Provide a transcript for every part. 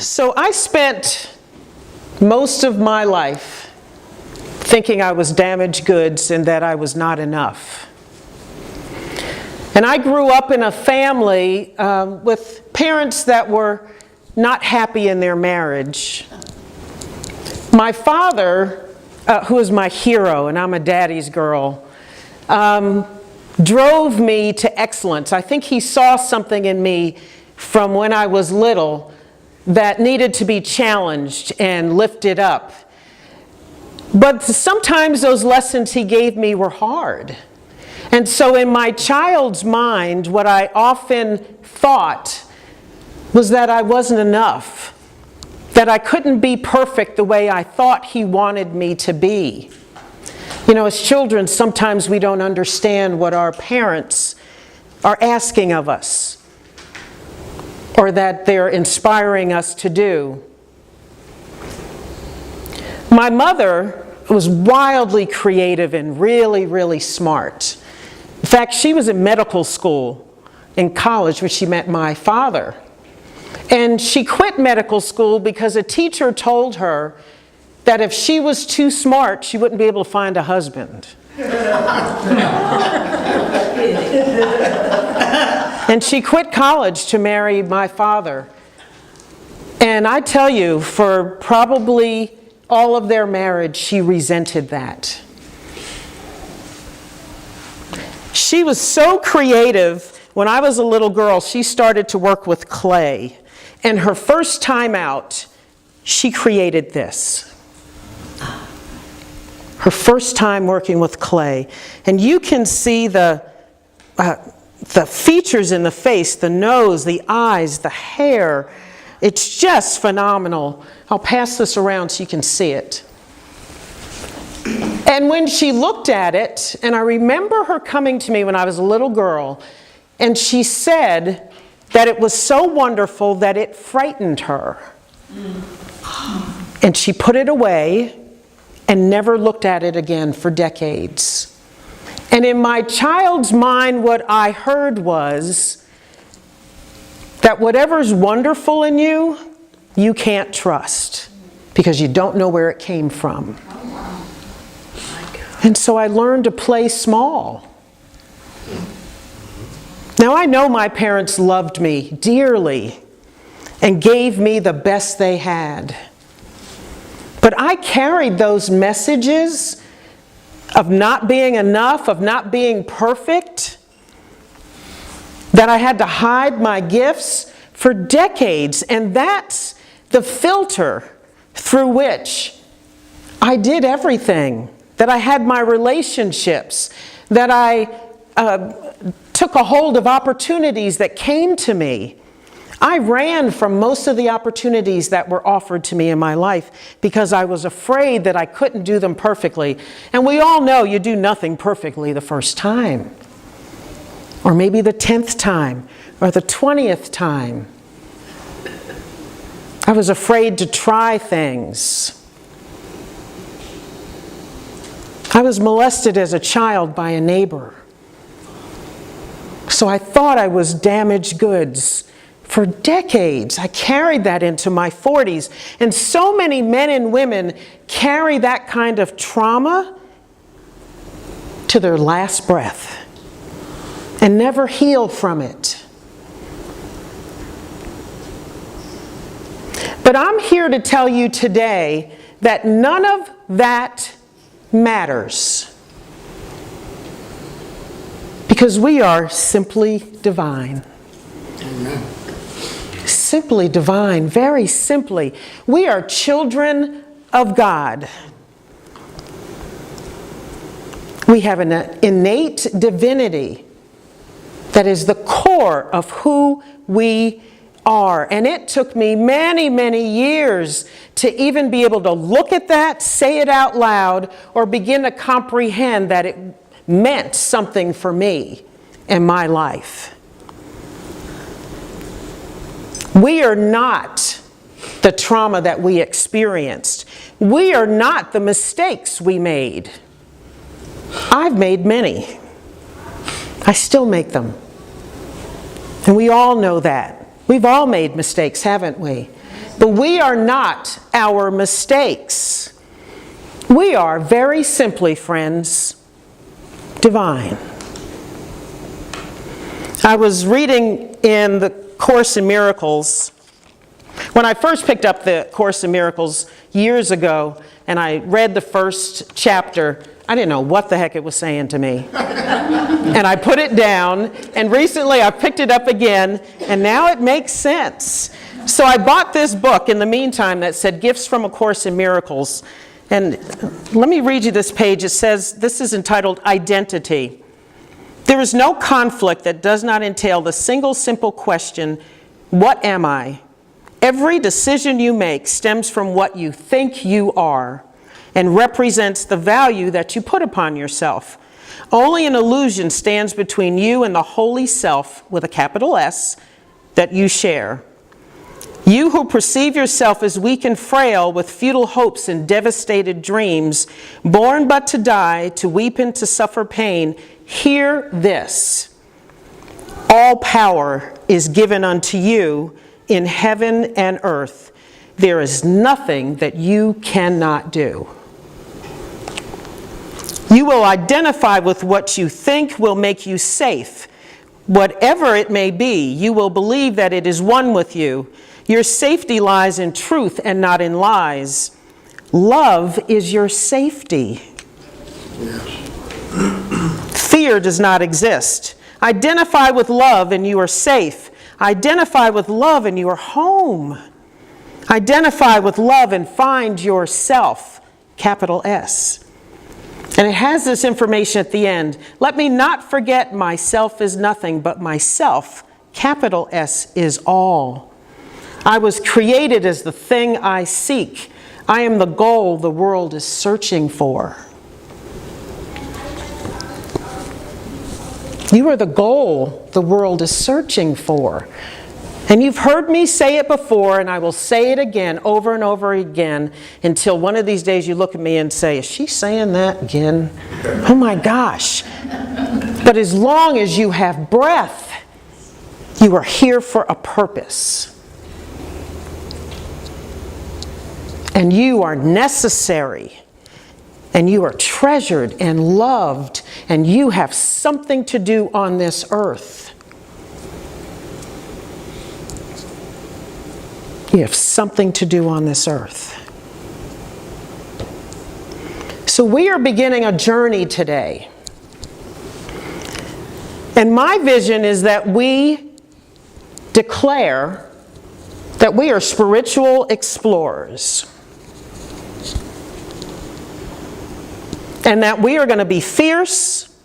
So I spent most of my life thinking I was damaged goods and that I was not enough. And I grew up in a family with parents that were not happy in their marriage. My father, who is my hero, and I'm a daddy's girl, drove me to excellence. I think he saw something in me from when I was little that needed to be challenged and lifted up. But sometimes those lessons he gave me were hard. And so in my child's mind, what I often thought was that I wasn't enough, that I couldn't be perfect the way I thought he wanted me to be. You know, as children, sometimes we don't understand what our parents are asking of us, or that they're inspiring us to do. My mother was wildly creative and really, really smart. In fact, she was in medical school in college when she met my father. And she quit medical school because a teacher told her that if she was too smart, she wouldn't be able to find a husband. And she quit college to marry my father. And I tell you, for probably all of their marriage, she resented that. She was so creative. When I was a little girl, she started to work with clay. And her first time out, she created this. Her first time working with clay. And you can see the features in the face, the nose, the eyes, the hair. It's just phenomenal. I'll pass this around so you can see it. And when she looked at it, and I remember her coming to me when I was a little girl, and she said that it was so wonderful that it frightened her. And she put it away and never looked at it again for decades. And in my child's mind, what I heard was that whatever's wonderful in you, you can't trust because you don't know where it came from. And so I learned to play small. Now I know my parents loved me dearly and gave me the best they had. But I carried those messages of not being enough, of not being perfect, that I had to hide my gifts for decades. And that's the filter through which I did everything, that I had my relationships, that I took a hold of opportunities that came to me. I ran from most of the opportunities that were offered to me in my life because I was afraid that I couldn't do them perfectly. And we all know you do nothing perfectly the first time, or maybe the 10th time, or the 20th time. I was afraid to try things. I was molested as a child by a neighbor. So I thought I was damaged goods. For decades, I carried that into my 40s. And so many men and women carry that kind of trauma to their last breath and never heal from it. But I'm here to tell you today that none of that matters, because we are simply divine. Amen. Simply divine, very simply. We are children of God. We have an innate divinity that is the core of who we are. And it took me many, many years to even be able to look at that, say it out loud, or begin to comprehend that it meant something for me in my life. We are not the trauma that we experienced. We are not the mistakes we made. I've made many. I still make them. And we all know that. We've all made mistakes, haven't we? But we are not our mistakes. We are, very simply, friends, divine. I was reading in the Course in Miracles. When I first picked up the Course in Miracles years ago, and I read the first chapter, I didn't know what the heck it was saying to me. And I put it down, and recently I picked it up again, and now it makes sense. So I bought this book in the meantime that said Gifts from A Course in Miracles. And let me read you this page. It says, this is entitled Identity. There is no conflict that does not entail the single simple question, what am I? Every decision you make stems from what you think you are and represents the value that you put upon yourself. Only an illusion stands between you and the holy self, with a capital S, that you share. You who perceive yourself as weak and frail, with futile hopes and devastated dreams, born but to die, to weep and to suffer pain, hear this. All power is given unto you in heaven and earth. There is nothing that you cannot do. You will identify with what you think will make you safe. Whatever it may be, you will believe that it is one with you. Your safety lies in truth and not in lies. Love is your safety. Fear does not exist. Identify with love and you are safe. Identify with love and you are home. Identify with love and find yourself, capital S. And it has this information at the end. Let me not forget myself is nothing, but myself, capital S, is all. I was created as the thing I seek. I am the goal the world is searching for. You are the goal the world is searching for. And you've heard me say it before, and I will say it again over and over again until one of these days you look at me and say, is she saying that again? Oh my gosh. But as long as you have breath, you are here for a purpose. And you are necessary. And you are treasured and loved. And you have something to do on this earth. You have something to do on this earth. So we are beginning a journey today. And my vision is that we declare that we are spiritual explorers. And that we are going to be fierce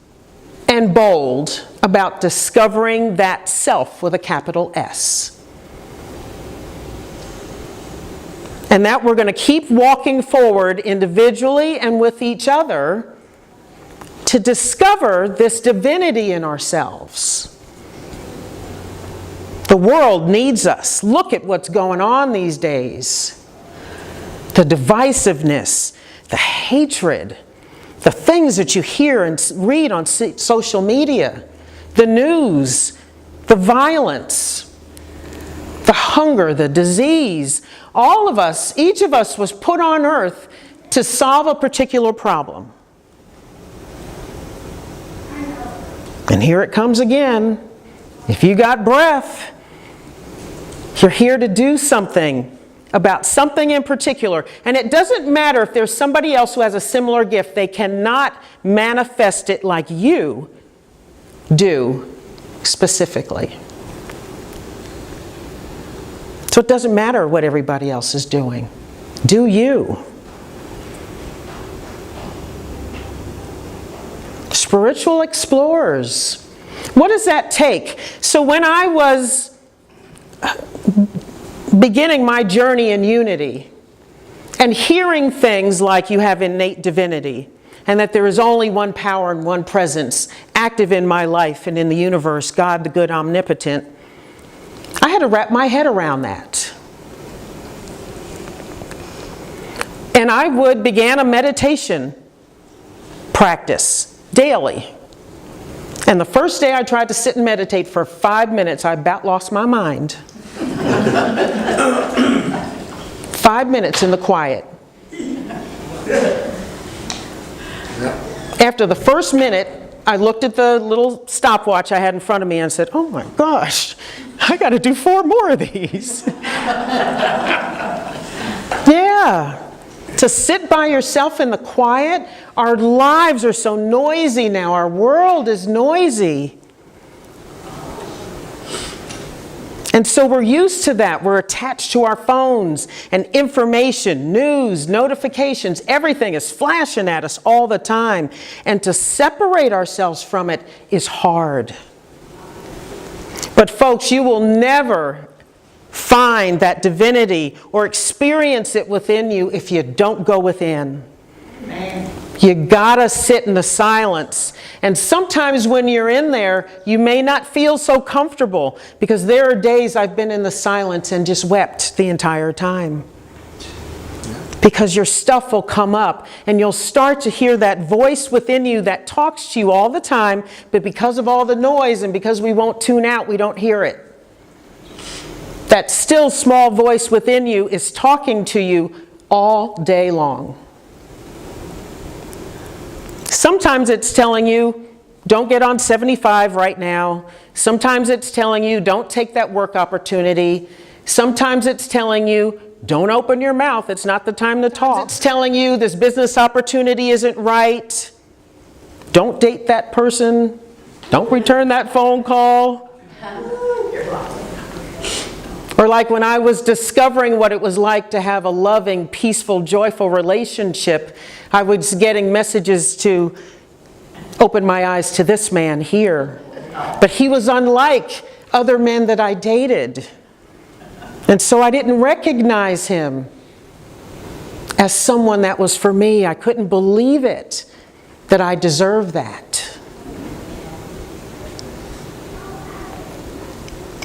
and bold about discovering that self with a capital S. And that we're going to keep walking forward individually and with each other to discover this divinity in ourselves. The world needs us. Look at what's going on these days. The divisiveness, the hatred, the things that you hear and read on social media, the news, the violence, the hunger, the disease. All of us, each of us was put on earth to solve a particular problem. And here it comes again. If you got breath, you're here to do something about something in particular. And it doesn't matter if there's somebody else who has a similar gift. They cannot manifest it like you do specifically. So it doesn't matter what everybody else is doing. Do you. Spiritual explorers. What does that take? So when I was beginning my journey in unity and hearing things like you have innate divinity and that there is only one power and one presence active in my life and in the universe, God the good omnipotent, I had to wrap my head around that. And I began a meditation practice daily. And the first day I tried to sit and meditate for 5 minutes, I about lost my mind. 5 minutes in the quiet. After the first minute, I looked at the little stopwatch I had in front of me and said, oh my gosh, I got to do 4 more of these. Yeah. To sit by yourself in the quiet. Our lives are so noisy now. Our world is noisy. And so we're used to that. We're attached to our phones and information, news, notifications. Everything is flashing at us all the time. And to separate ourselves from it is hard. But folks, you will never find that divinity or experience it within you if you don't go within. Amen. You gotta sit in the silence. And sometimes when you're in there, you may not feel so comfortable, because there are days I've been in the silence and just wept the entire time. Because your stuff will come up and you'll start to hear that voice within you that talks to you all the time, but because of all the noise and because we won't tune out, we don't hear it. That still small voice within you is talking to you all day long. Sometimes it's telling you, don't get on 75 right now. Sometimes it's telling you, don't take that work opportunity. Sometimes it's telling you, don't open your mouth, it's not the time to talk. It's telling you this business opportunity isn't right. Don't date that person. Don't return that phone call. Or like when I was discovering what it was like to have a loving, peaceful, joyful relationship, I was getting messages to open my eyes to this man here. But he was unlike other men that I dated. And so I didn't recognize him as someone that was for me. I couldn't believe it, that I deserved that.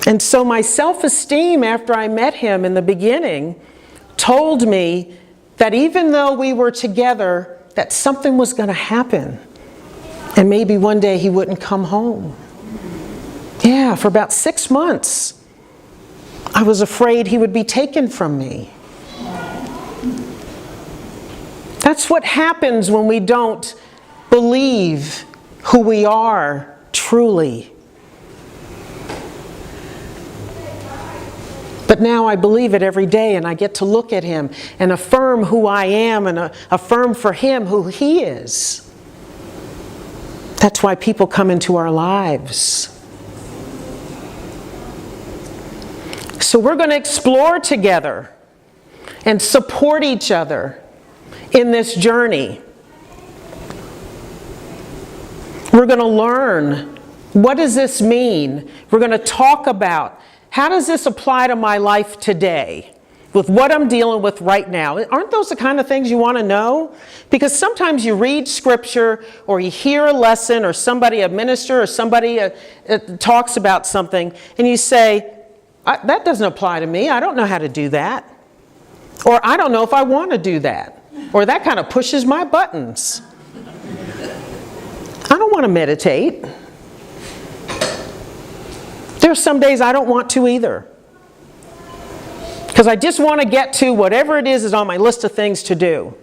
And so my self-esteem after I met him in the beginning told me that even though we were together, that something was going to happen. And maybe one day he wouldn't come home. Yeah, for about 6 months, I was afraid he would be taken from me. That's what happens when we don't believe who we are truly. But now I believe it every day, and I get to look at him and affirm who I am and affirm for him who he is. That's why people come into our lives. So we're going to explore together and support each other in this journey. We're going to learn, what does this mean? We're going to talk about, how does this apply to my life today with what I'm dealing with right now? Aren't those the kind of things you want to know? Because sometimes you read scripture or you hear a lesson or somebody, a minister or somebody talks about something and you say, that doesn't apply to me. I don't know how to do that. Or I don't know if I want to do that. Or that kind of pushes my buttons. I don't want to meditate. There's some days I don't want to either. Because I just want to get to whatever it is on my list of things to do.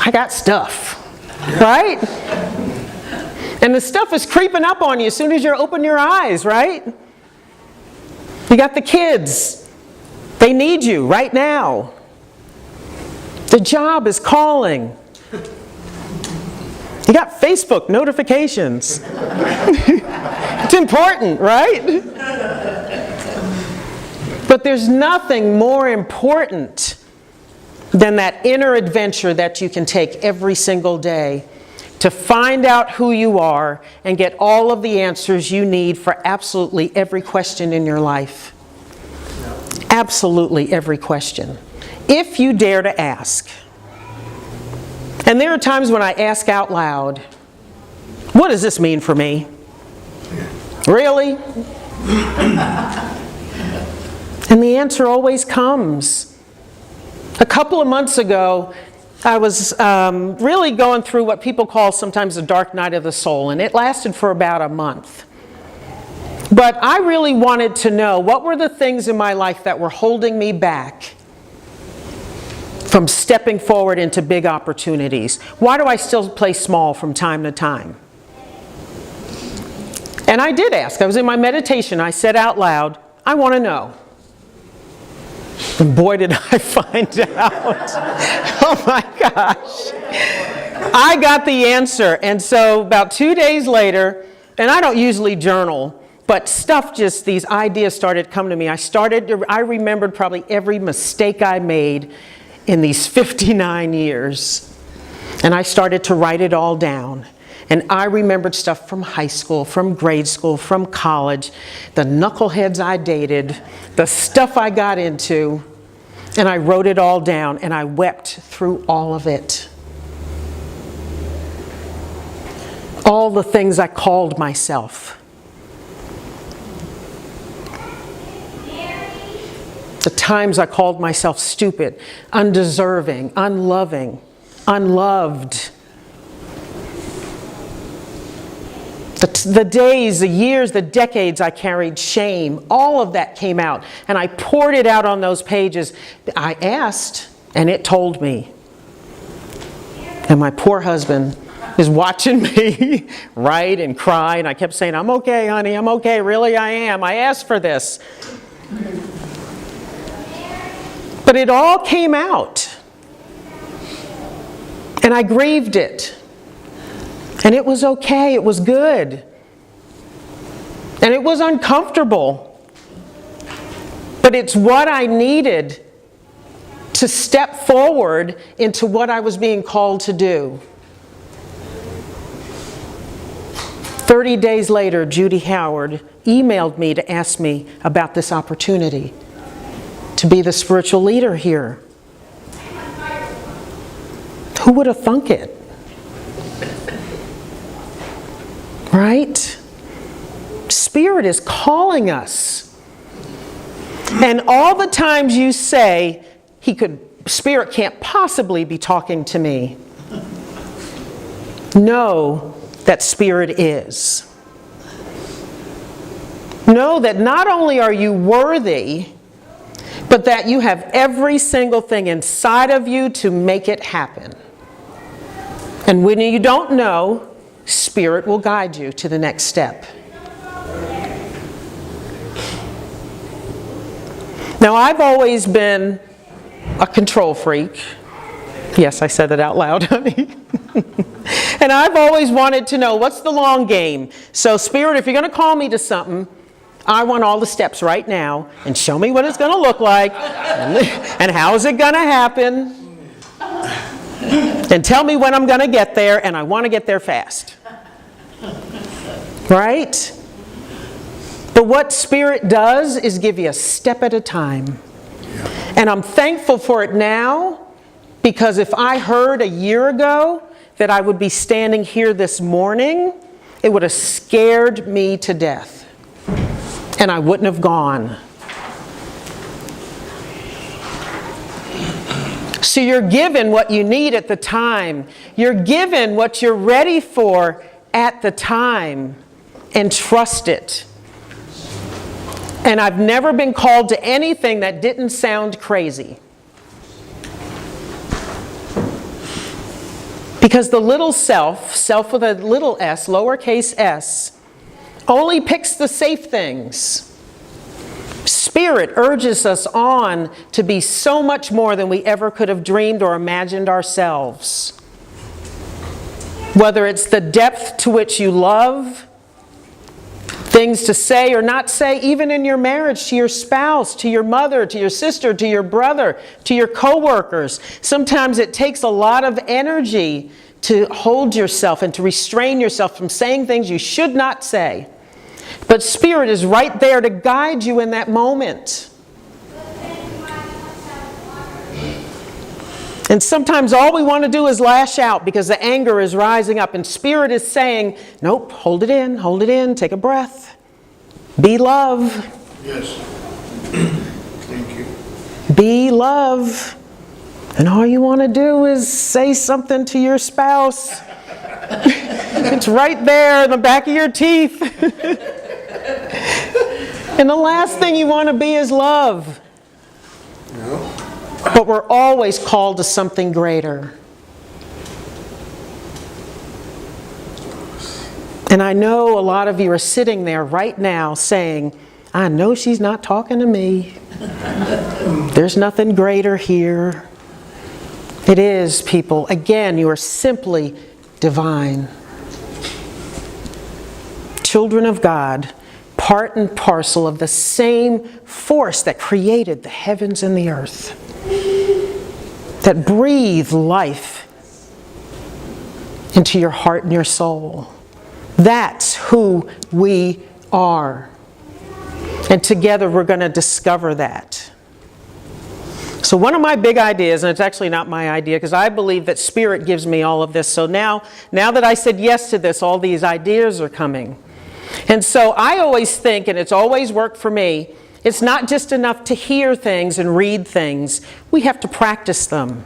I got stuff, right? And the stuff is creeping up on you as soon as you open your eyes, right? You got the kids. They need you right now. The job is calling. You got Facebook notifications. It's important, right? But there's nothing more important than that inner adventure that you can take every single day to find out who you are and get all of the answers you need for absolutely every question in your life. Absolutely every question. If you dare to ask. And there are times when I ask out loud, what does this mean for me? Really? And the answer always comes. A couple of months ago, I was really going through what people call sometimes a dark night of the soul, and it lasted for about a month. But I really wanted to know what were the things in my life that were holding me back from stepping forward into big opportunities. Why do I still play small from time to time? And I did ask. I was in my meditation. I said out loud, I want to know. And boy, did I find out. Oh my gosh. I got the answer. And so about 2 days later, and I don't usually journal, but these ideas started coming to me. I remembered probably every mistake I made in these 59 years. And I started to write it all down. And I remembered stuff from high school, from grade school, from college, the knuckleheads I dated, the stuff I got into, and I wrote it all down, and I wept through all of it. All the things I called myself. The times I called myself stupid, undeserving, unloving, unloved. The days, the years, the decades I carried shame, all of that came out. And I poured it out on those pages. I asked, and it told me. And my poor husband is watching me write and cry. And I kept saying, I'm okay, honey, I'm okay. Really, I am. I asked for this. But it all came out. And I grieved it. And it was okay, it was good. And it was uncomfortable. But it's what I needed to step forward into what I was being called to do. 30 days later, Judy Howard emailed me to ask me about this opportunity to be the spiritual leader here. Who would have thunk it? Right? Spirit is calling us. And all the times you say, Spirit can't possibly be talking to me, know that Spirit is. Know that not only are you worthy, but that you have every single thing inside of you to make it happen. And when you don't know, Spirit will guide you to the next step. Now, I've always been a control freak. Yes, I said that out loud, honey. And I've always wanted to know, what's the long game? So, Spirit, if you're going to call me to something, I want all the steps right now, and show me what it's going to look like, and how is it going to happen, and tell me when I'm going to get there, and I want to get there fast. Right? But what Spirit does is give you a step at a time. And I'm thankful for it now, because if I heard a year ago that I would be standing here this morning, it would have scared me to death. And I wouldn't have gone. So you're given what you need at the time. You're given what you're ready for at the time. And trust it. And I've never been called to anything that didn't sound crazy. Because the little self with a little s, lowercase s, only picks the safe things. Spirit urges us on to be so much more than we ever could have dreamed or imagined ourselves. Whether it's the depth to which you love, things to say or not say, even in your marriage, to your spouse, to your mother, to your sister, to your brother, to your coworkers. Sometimes it takes a lot of energy to hold yourself and to restrain yourself from saying things you should not say. But Spirit is right there to guide you in that moment. And sometimes all we want to do is lash out because the anger is rising up. And Spirit is saying, nope, hold it in, take a breath. Be love. Yes. Thank you. Be love. And all you want to do is say something to your spouse. It's right there in the back of your teeth. And the last thing you want to be is love. No. But we're always called to something greater. And I know a lot of you are sitting there right now saying, I know she's not talking to me. There's nothing greater here. It is, people. Again, you are simply divine. Children of God, part and parcel of the same force that created the heavens and the earth, that breathe life into your heart and your soul. That's who we are. And together we're going to discover that. So one of my big ideas, and it's actually not my idea because I believe that Spirit gives me all of this. So now that I said yes to this, all these ideas are coming. And so I always think, and it's always worked for me, it's not just enough to hear things and read things. We have to practice them.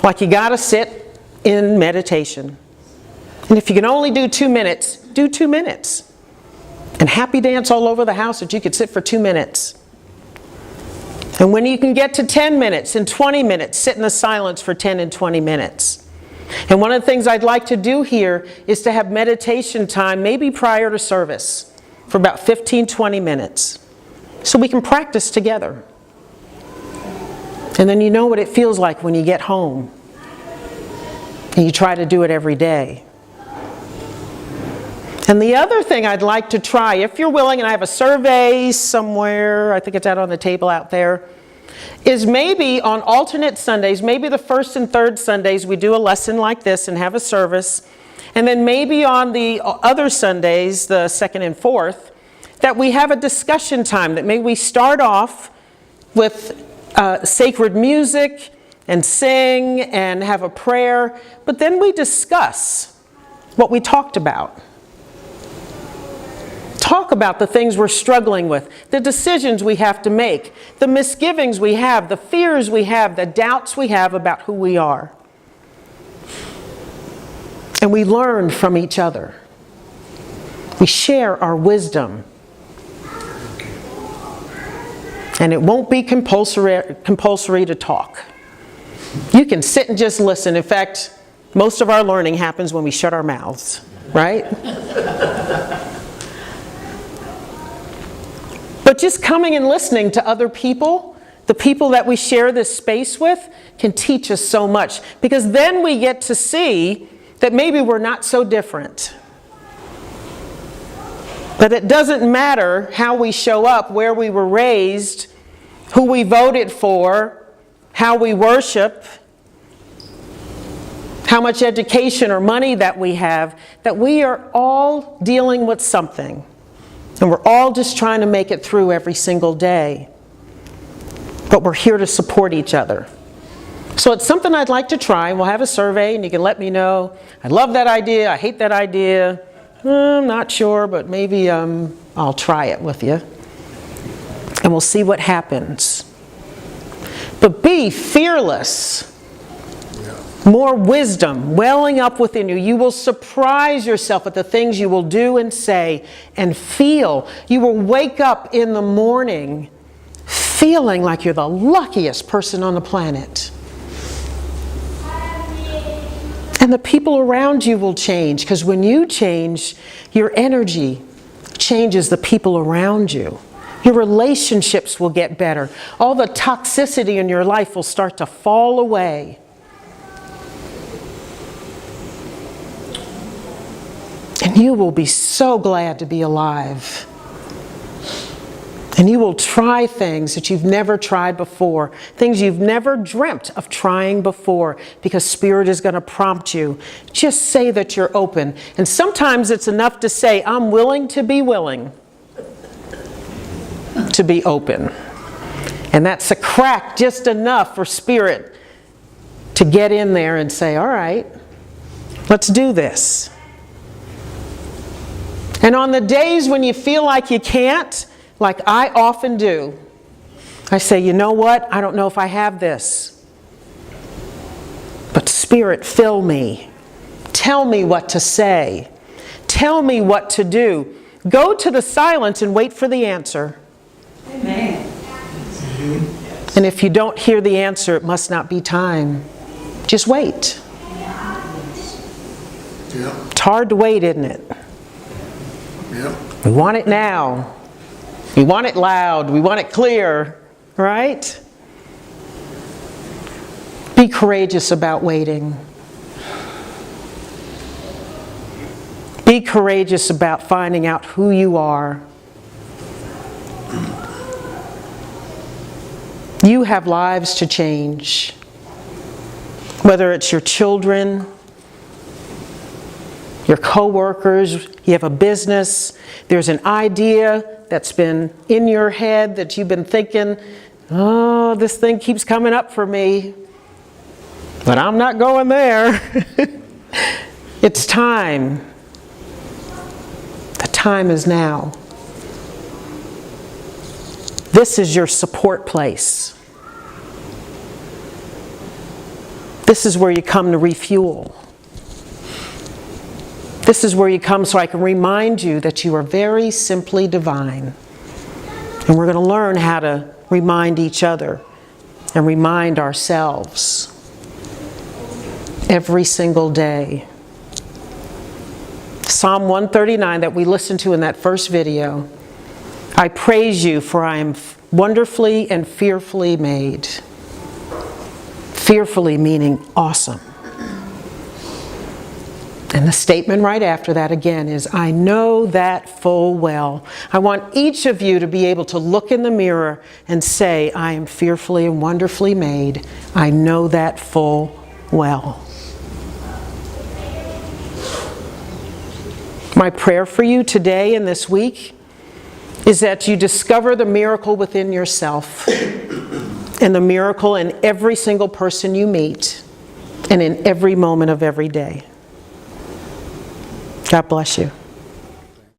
Like you got to sit in meditation. And if you can only do 2 minutes, do 2 minutes. And happy dance all over the house that you could sit for 2 minutes. And when you can get to 10 minutes and 20 minutes, sit in the silence for 10 and 20 minutes. And one of the things I'd like to do here is to have meditation time, maybe prior to service, for about 15, 20 minutes. So we can practice together. And then you know what it feels like when you get home. And you try to do it every day. And the other thing I'd like to try, if you're willing, and I have a survey somewhere, I think it's out on the table out there, is maybe on alternate Sundays, maybe the first and third Sundays, we do a lesson like this and have a service. And then maybe on the other Sundays, the second and fourth, that we have a discussion time, that maybe we start off with sacred music and sing and have a prayer, but then we discuss what we talked about. Talk about the things we're struggling with, the decisions we have to make, the misgivings we have, the fears we have, the doubts we have about who we are. And we learn from each other. We share our wisdom. And it won't be compulsory to talk. You can sit and just listen. In fact, most of our learning happens when we shut our mouths, right? But just coming and listening to other people, the people that we share this space with, can teach us so much. Because then we get to see that maybe we're not so different. That it doesn't matter how we show up, where we were raised, who we voted for, how we worship, how much education or money that we have, that we are all dealing with something. And we're all just trying to make it through every single day. But we're here to support each other. So it's something I'd like to try. We'll have a survey and you can let me know. I love that idea. I hate that idea. I'm not sure, but maybe I'll try it with you. And we'll see what happens. But be fearless. More wisdom welling up within you. You will surprise yourself at the things you will do and say and feel. You will wake up in the morning feeling like you're the luckiest person on the planet. And the people around you will change, because when you change, your energy changes the people around you. Your relationships will get better. All the toxicity in your life will start to fall away. And you will be so glad to be alive. And you will try things that you've never tried before, things you've never dreamt of trying before, because Spirit is going to prompt you. Just say that you're open. And sometimes it's enough to say, I'm willing to be willing to be open. And that's a crack just enough for Spirit to get in there and say, all right, let's do this. And on the days when you feel like you can't, like I often do, I say, you know what? I don't know if I have this. But Spirit, fill me. Tell me what to say. Tell me what to do. Go to the silence and wait for the answer. And if you don't hear the answer, it must not be time. Just wait. Yep. It's hard to wait, isn't it? Yep. We want it now. We want it loud. We want it clear, right? Be courageous about waiting. Be courageous about finding out who you are. You have lives to change. Whether it's your children, your co-workers, you have a business, there's an idea that's been in your head that you've been thinking, oh, this thing keeps coming up for me, but I'm not going there. It's time. The time is now. This is your support place. This is where you come to refuel. This is where you come so I can remind you that you are very simply divine. And we're going to learn how to remind each other and remind ourselves every single day. Psalm 139 that we listened to in that first video. I praise you, for I am wonderfully and fearfully made. Fearfully meaning awesome. And the statement right after that again is, I know that full well. I want each of you to be able to look in the mirror and say, I am fearfully and wonderfully made. I know that full well. My prayer for you today and this week is that you discover the miracle within yourself and the miracle in every single person you meet and in every moment of every day. God bless you.